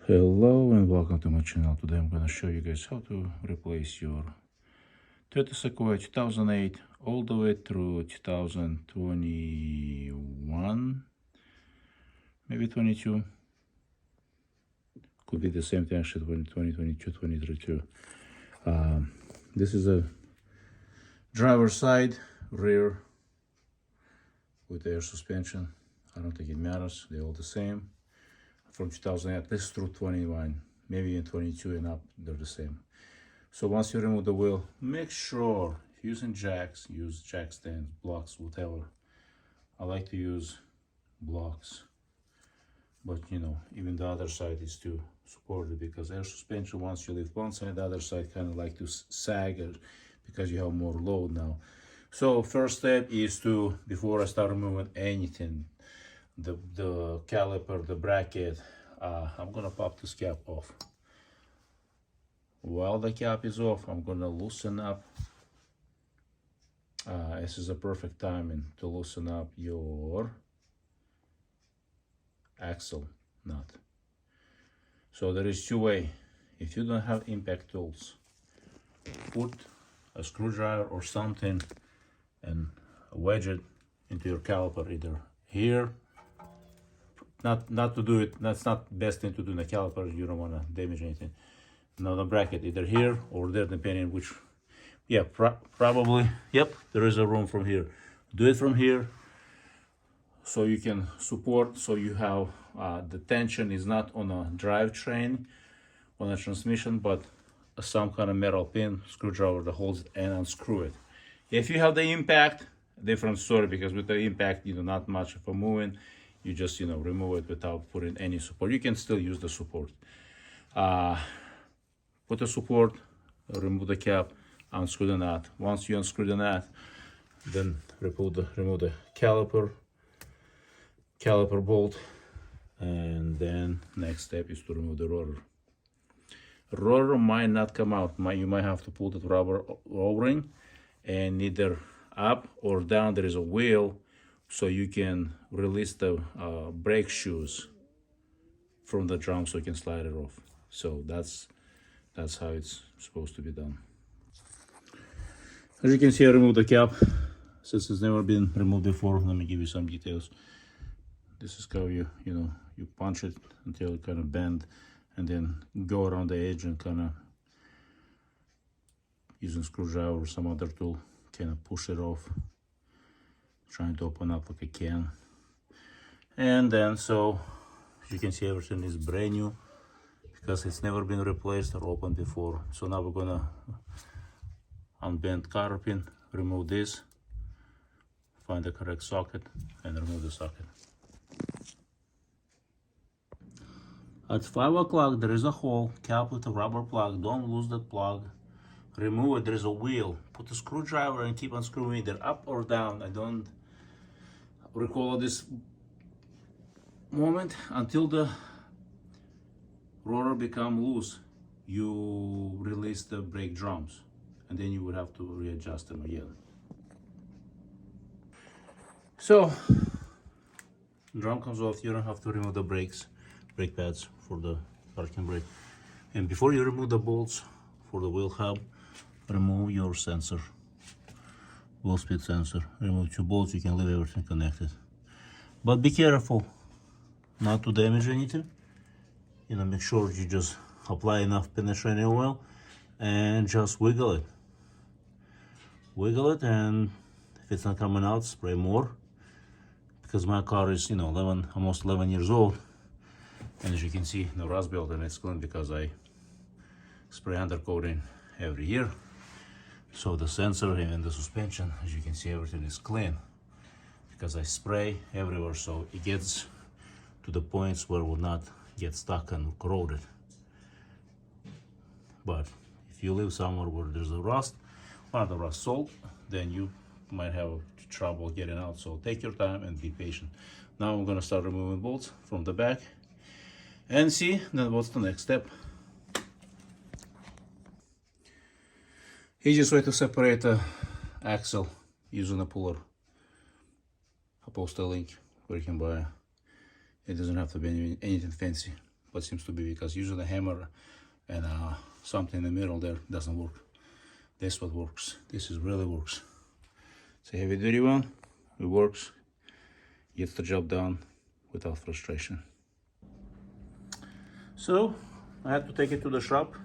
Hello and welcome to my channel. Today I'm going to show you guys how to replace your Toyota Sequoia 2008 all the way through 2021, maybe 22. Could be the same thing actually, 2022, 2023. This is a driver's side rear with air suspension. I don't think it matters, they're all the same. From 2008 at least through 21, maybe in 22 and up, they're the same. So once you remove the wheel, make sure, if you're using jacks, use jack stands, blocks, whatever. I like to use blocks, but you know, even the other side is to support it, because air suspension, once you lift one side, the other side kind of like to sag because you have more load now. So first step is to, before I start removing anything, the caliper, the bracket, I'm gonna pop this cap off. While the cap is off, I'm gonna loosen up. This is a perfect timing to loosen up your axle nut. So there is two ways. If you don't have impact tools, put a screwdriver or something and wedge it into your caliper, either here. Not to do it, that's not the best thing to do in the caliper, you don't want to damage anything. Now the bracket, either here or there, depending on which, yeah, probably, yep, there is a room from here. Do it from here so you can support, so you have, the tension is not on a drivetrain, on a transmission, but some kind of metal pin, screwdriver that holds it and unscrew it. If you have the impact, different story, because with the impact, you know, not much of a moving. You just, you know, remove it without putting any support. You can still use the support. Put the support, remove the cap, unscrew the nut. Once you unscrew the nut, then remove the caliper bolt, and then next step is to remove the rotor. Rotor might not come out. You might have to pull the rubber O-ring, and either up or down there is a wheel, so you can release the brake shoes from the drum so you can slide it off. So that's how it's supposed to be done. As you can see, I removed the cap. Since it's never been removed before, let me give you some details. This is how you punch it until it kind of bend, and then go around the edge and kind of, using screwdriver or some other tool, kind of push it off, trying to open up like a can. And then, so you can see everything is brand new because it's never been replaced or opened before. So now we're gonna unbend cotter pin, remove this, find the correct socket, and remove the socket. At 5 o'clock there is a hole, cap with a rubber plug. Don't lose that plug. Remove it. There is a wheel. Put the screwdriver and keep unscrewing either up or down. I don't recall this moment until the rotor become loose. You release the brake drums, and then you would have to readjust them again. So drum comes off. You don't have to remove the brake pads for the parking brake. And before you remove the bolts for the wheel hub, remove your sensor, wheel speed sensor. Remove 2 bolts. You can leave everything connected, but be careful not to damage anything. You know, make sure you just apply enough penetrating oil and just wiggle it, and if it's not coming out, spray more, because my car is, you know, almost 11 years old, and as you can see, the rust belt, and it's clean because I spray undercoating every year. So the sensor and the suspension, as you can see, everything is clean because I spray everywhere, so it gets to the points where it will not get stuck and corroded. But if you live somewhere where there's a rust, or the rust salt, then you might have trouble getting out. So take your time and be patient. Now I'm gonna start removing bolts from the back and see then what's the next step. Easiest way to separate the axle using a puller. I'll post a link where you can buy it. It doesn't have to be anything fancy. but seems to be because using a hammer and something in the middle there doesn't work. This what works. This is really works. It's a heavy duty one. It works. Gets the job done without frustration. So I had to take it to the shop.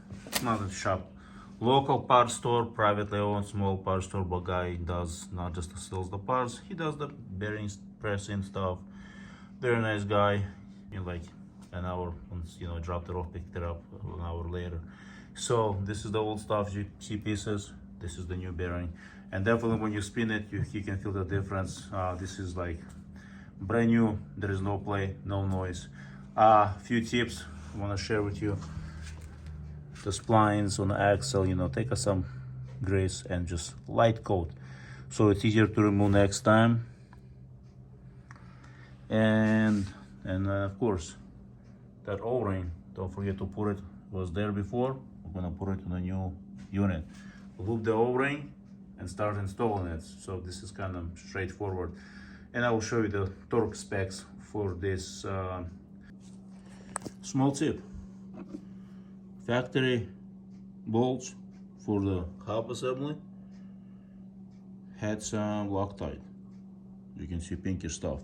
Not the shop. Local parts store, privately owned small parts store, but guy does not just sells the parts, he does the bearings, pressing stuff. Very nice guy. In like an hour, once dropped it off, picked it up an hour later. So this is the old stuff, you see pieces. This is the new bearing, and definitely when you spin it, you can feel the difference. This is like brand new. There is no play, no noise. Few tips I want to share with you. The splines on the axle, take some grease and just light coat, so it's easier to remove next time. And of course, that O-ring, don't forget to put it. Was there before. We're gonna put it in a new unit. Loop the O-ring and start installing it. So this is kind of straightforward. And I will show you the torque specs for this small tip. Factory bolts for the hub assembly had some Loctite. You can see pinky stuff.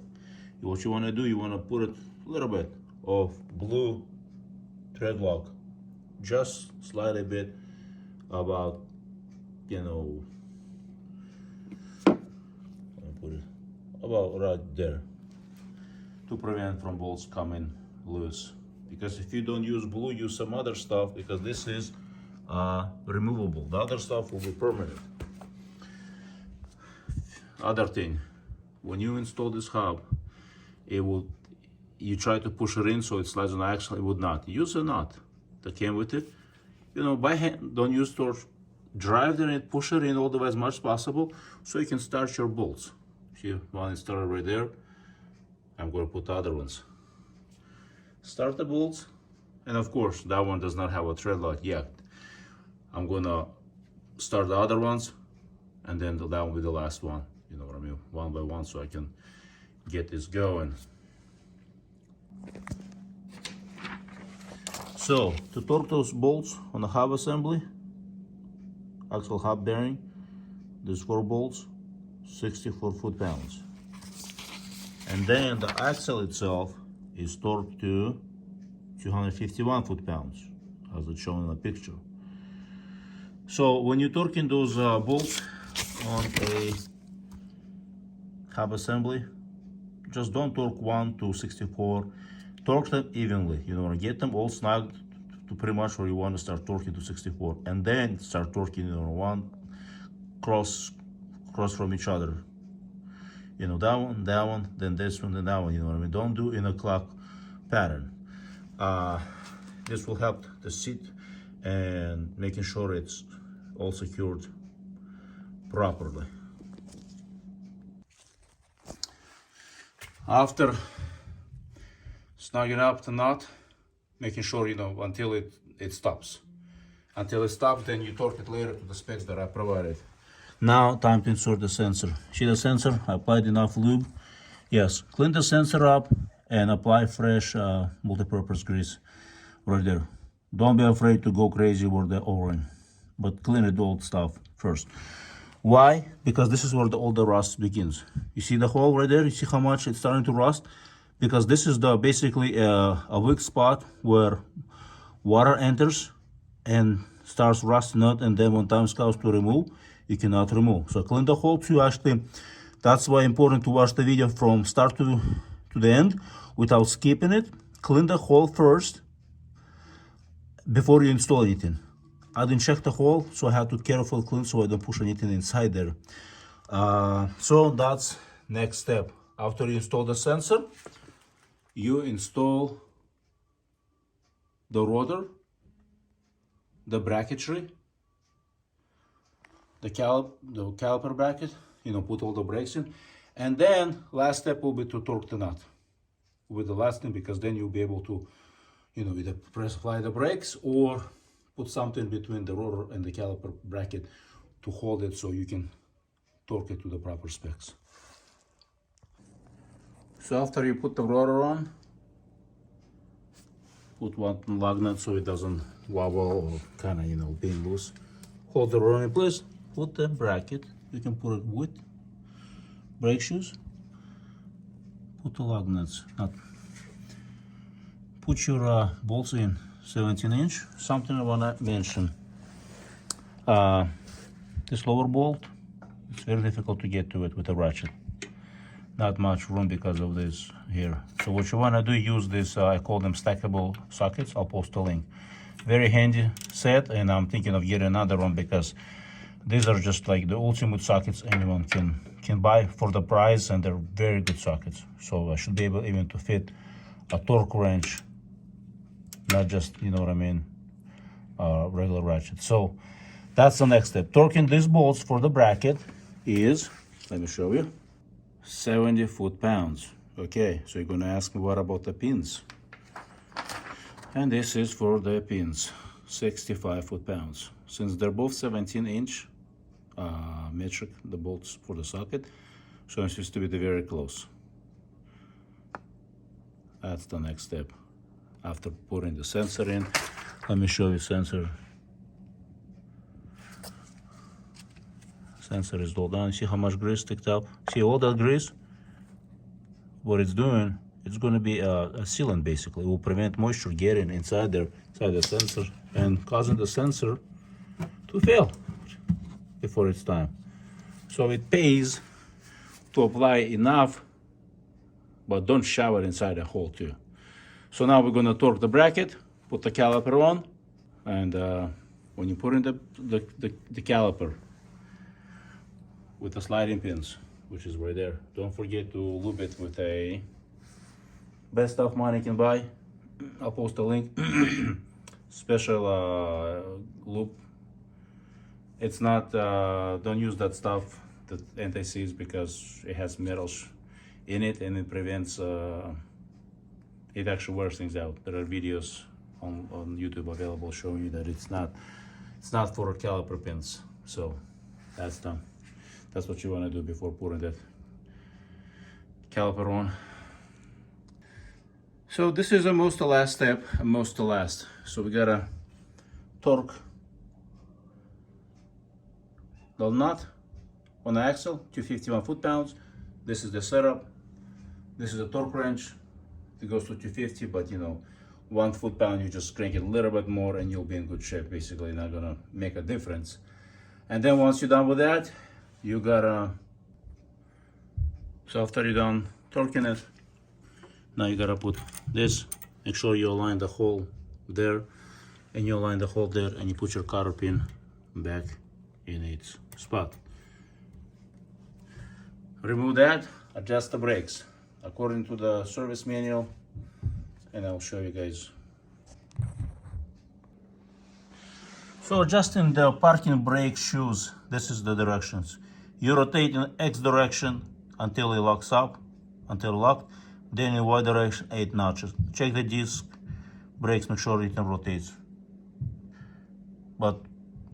What you want to do, you want to put a little bit of blue thread lock, just slightly bit, about about right there, to prevent from bolts coming loose. Because if you don't use blue, use some other stuff, because this is removable. The other stuff will be permanent. Other thing, when you install this hub, you try to push it in so it slides on the axle, it would not. Use a nut that came with it. By hand, don't use torch. Drive it and push it in all the way as much as possible so you can start your bolts. See, one is started right there. I'm going to put the other ones. Start the bolts, and of course that one does not have a thread lock yet. I'm gonna start the other ones, and then that will be the last one. You know what I mean? One by one, so I can get this going. So to torque those bolts on the hub assembly, axle hub bearing, there's 4 bolts, 64 foot-pounds, and then the axle itself is torqued to 251 foot-pounds, as it's shown in the picture. So when you're torquing those bolts on a hub assembly, just don't torque 1 to 64. Torque them evenly. Get them all snugged to pretty much where you want to start torquing to 64, and then start torquing one cross from each other. That one, then this one, then that one. Don't do in a clock pattern. This will help the seat and making sure it's all secured properly. After snugging up the knot, making sure until it stops. Until it stops, then you torque it later to the specs that I provided. Now time to insert the sensor. See the sensor? I applied enough lube. Yes, clean the sensor up and apply fresh multi-purpose grease right there. Don't be afraid to go crazy with the O-ring, but clean the old stuff first. Why? Because this is where all the rust begins. You see the hole right there? You see how much it's starting to rust? Because this is basically a weak spot where water enters and starts rusting out, and then when time comes to remove, you cannot remove. So clean the hole too. Actually, that's why important to watch the video from start to the end without skipping it. Clean the hole first before you install anything. I didn't check the hole, so I had to carefully clean so I don't push anything inside there. So that's next step. After you install the sensor, you install the rotor, the bracketry, the caliper bracket, put all the brakes in, and then last step will be to torque the nut with the last thing, because then you'll be able to either apply the brakes or put something between the rotor and the caliper bracket to hold it so you can torque it to the proper specs. So after you put the rotor on, put one lug nut so it doesn't wobble or kind of, you know, being loose. Hold the roller in place, put the bracket. You can put it with brake shoes. Put the lug nuts. Put your bolts in 17-inch. Something I wanna mention. This lower bolt, it's very difficult to get to it with a ratchet. Not much room because of this here. So what you wanna do, use this, I call them stackable sockets. I'll post a link. Very handy set, and I'm thinking of getting another one because these are just like the ultimate sockets anyone can buy for the price, and they're very good sockets. So I should be able even to fit a torque wrench, not just, you know what I mean, regular ratchet. So that's the next step. Torquing these bolts for the bracket is, let me show you, 70 foot-pounds. Okay, so you're gonna ask me, what about the pins? And this is for the pins, 65 foot-pounds. Since they're both 17-inch metric, the bolts for the socket, so it seems to be very close. That's the next step. After putting the sensor in, let me show you sensor. Sensor is all done. See how much grease sticked up? See all that grease? What it's doing, it's going to be a sealant basically. It will prevent moisture getting inside there, inside the sensor, and causing the sensor to fail before it's time. So it pays to apply enough, but don't shove it inside the hole too. So now we're going to torque the bracket, put the caliper on, and when you put in the caliper with the sliding pins, which is right there, don't forget to lube it with a best stuff money can buy. I'll post a link. Special lube. It's not, don't use that stuff, the anti-seize, because it has metals in it and it prevents, it actually wears things out. There are videos on YouTube available showing you that it's not for caliper pins. So that's done. That's what you want to do before putting that caliper on. So this is almost the last step, almost the last. So we gotta torque the nut on the axle, 251 foot-pounds. This is the setup. This is a torque wrench. It goes to 250, but you know, 1 foot-pound, you just crank it a little bit more and you'll be in good shape. Basically, not gonna make a difference. And then once you're done with that, you gotta, so after you're done torquing it, now you gotta put this, make sure you align the hole there, and you align the hole there, and you put your cotter pin back in its spot. Remove that, adjust the brakes according to the service manual, and I'll show you guys. So adjusting the parking brake shoes, this is the directions. You rotate in X direction until it locks up, until locked. Then in Y direction, 8 notches. Check the disc, brakes, make sure it rotates. But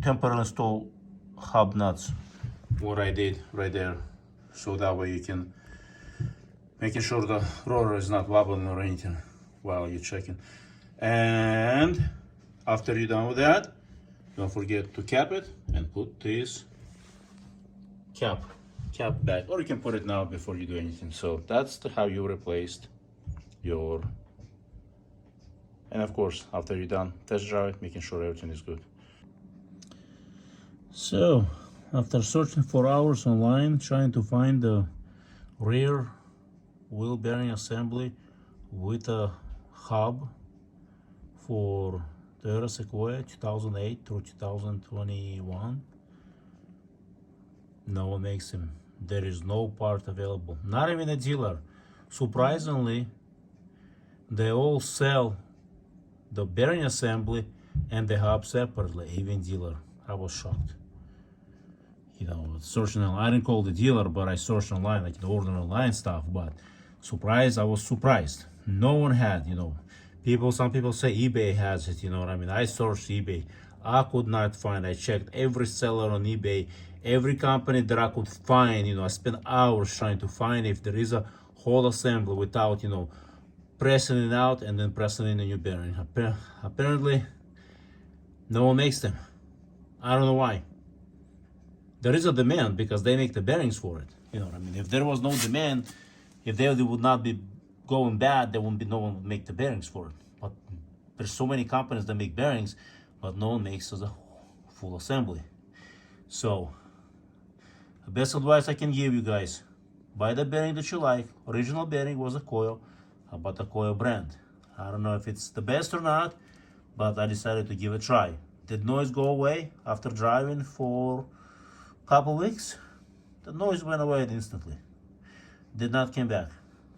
temporarily install hub nuts, what I did right there. So that way you can, making sure the rotor is not wobbling or anything while you're checking. And after you're done with that, don't forget to cap it and put this cap back, or you can put it now before you do anything. So that's how you replaced your, and of course after you're done, test drive it, making sure everything is good. So after searching for hours online trying to find the rear wheel bearing assembly with a hub for Toyota Sequoia 2008 through 2021, no one makes them. There is no part available, not even a dealer. Surprisingly, they all sell the bearing assembly and the hub separately, even dealer. I was shocked. You know, searching online, I didn't call the dealer, but I searched online, like the order online stuff. But I was surprised. No one had, you know, some people say eBay has it, you know what I mean? I searched eBay. I could not find, I checked every seller on eBay, every company that I could find, you know, I spent hours trying to find if there is a whole assembly without, you know, pressing it out and then pressing in a new bearing. Apparently, no one makes them. I don't know why. There is a demand because they make the bearings for it. You know what I mean? If there was no demand, if they would not be going bad, there wouldn't be no one would make the bearings for it. But there's so many companies that make bearings, but no one makes as a full assembly. So the best advice I can give you guys: buy the bearing that you like. Original bearing was a coil. How about the coil brand? I don't know if it's the best or not, but I decided to give it a try. Did noise go away after driving for a couple weeks? The noise went away instantly. Did not come back.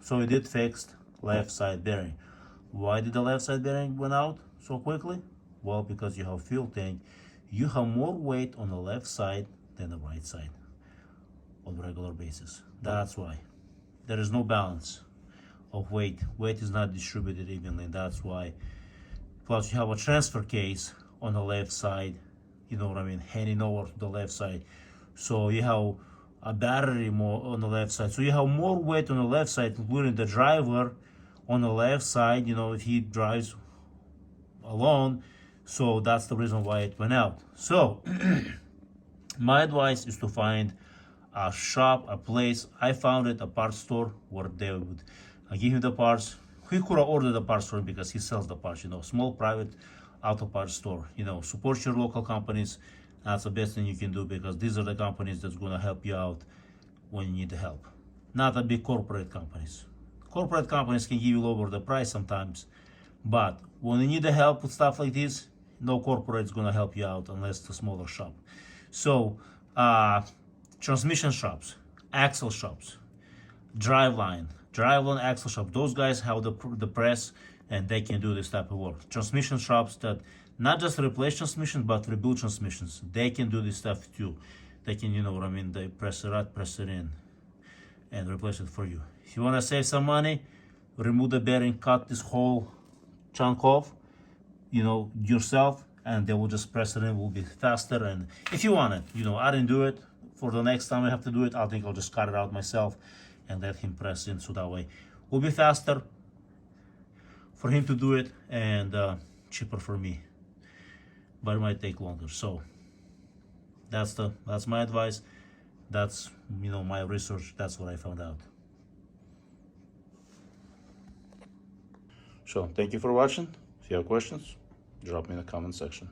So we did fix left side bearing. Why did the left side bearing went out so quickly? Well, because you have fuel tank. You have more weight on the left side than the right side on a regular basis. That's why. There is no balance of weight. Weight is not distributed evenly. That's why. Plus you have a transfer case on the left side, you know what I mean, handing over to the left side. So you have a battery more on the left side. So you have more weight on the left side, including the driver on the left side, you know, if he drives alone. So that's the reason why it went out. So my advice is to find a shop, a place. I found it, a parts store where they would give him the parts. He could have ordered the parts for him because he sells the parts, you know, small private auto parts store. You know, support your local companies. That's the best thing you can do, because these are the companies that's going to help you out when you need the help. Not the big corporate companies. Corporate companies can give you lower the price sometimes, but when you need the help with stuff like this, no corporate is going to help you out unless it's a smaller shop. So transmission shops, axle shops, driveline axle shop, those guys have the press and they can do this type of work. Transmission shops that not just replace transmission but rebuild transmissions, they can do this stuff too. They can, you know what I mean, they press it out, press it in and replace it for you. If you want to save some money, remove the bearing, cut this whole chunk off, you know, yourself, and they will just press it in. It will be faster. And if you want it, you know, I didn't do it. For the next time I have to do it, I think I'll just cut it out myself and let him press in, so that way it will be faster for him to do it and cheaper for me, but it might take longer. So that's my advice. That's, you know, my research. That's what I found out. So thank you for watching. If you have questions, drop me in the comment section.